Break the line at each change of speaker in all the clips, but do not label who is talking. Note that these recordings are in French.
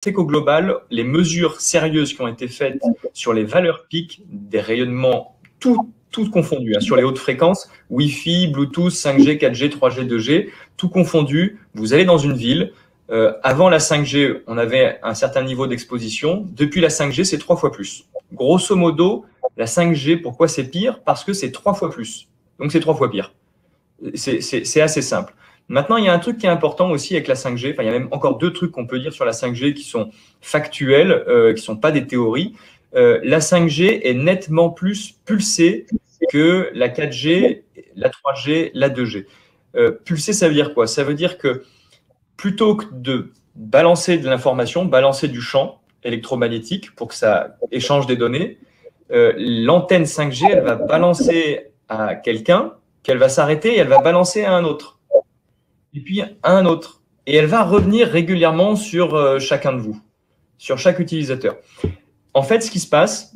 c'est qu'au global, les mesures sérieuses qui ont été faites sur les valeurs pics des rayonnements, tout confondu, hein, sur les hautes fréquences, Wi-Fi, Bluetooth, 5G, 4G, 3G, 2G, tout confondu, vous allez dans une ville, avant la 5G, on avait un certain niveau d'exposition, depuis la 5G, c'est 3 fois plus. Grosso modo, la 5G, pourquoi c'est pire? Parce que c'est 3 fois plus, donc c'est 3 fois pire. C'est assez simple. Maintenant, il y a un truc qui est important aussi avec la 5G. Enfin, il y a même encore deux trucs qu'on peut dire sur la 5G qui sont factuels, qui ne sont pas des théories. La 5G est nettement plus pulsée que la 4G, la 3G, la 2G. Pulsée, ça veut dire quoi? Ça veut dire que plutôt que de balancer de l'information, balancer du champ électromagnétique pour que ça échange des données, l'antenne 5G, elle va balancer à quelqu'un, qu'elle va s'arrêter et elle va balancer à un autre. Et puis à un autre. Et elle va revenir régulièrement sur chacun de vous, sur chaque utilisateur. En fait, ce qui se passe,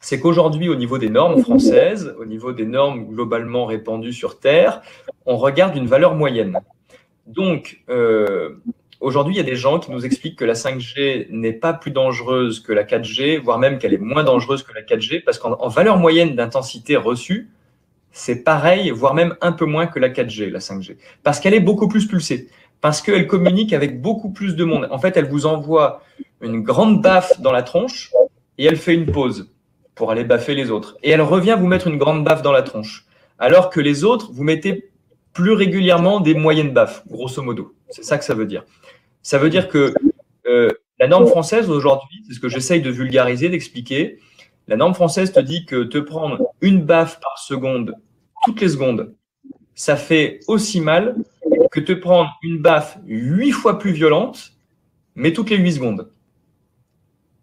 c'est qu'aujourd'hui, au niveau des normes françaises, au niveau des normes globalement répandues sur Terre, on regarde une valeur moyenne. Donc, aujourd'hui, il y a des gens qui nous expliquent que la 5G n'est pas plus dangereuse que la 4G, voire même qu'elle est moins dangereuse que la 4G, parce qu'en valeur moyenne d'intensité reçue, c'est pareil, voire même un peu moins que la 4G, la 5G, parce qu'elle est beaucoup plus pulsée, parce qu'elle communique avec beaucoup plus de monde. En fait, elle vous envoie une grande baffe dans la tronche et elle fait une pause pour aller baffer les autres. Et elle revient vous mettre une grande baffe dans la tronche, alors que les autres, vous mettez plus régulièrement des moyennes baffes, grosso modo. C'est ça que ça veut dire. Ça veut dire que la norme française aujourd'hui, c'est ce que j'essaye de vulgariser, d'expliquer, la norme française te dit que te prendre une baffe par seconde, toutes les secondes, ça fait aussi mal que te prendre une baffe 8 fois plus violente, mais toutes les 8 secondes.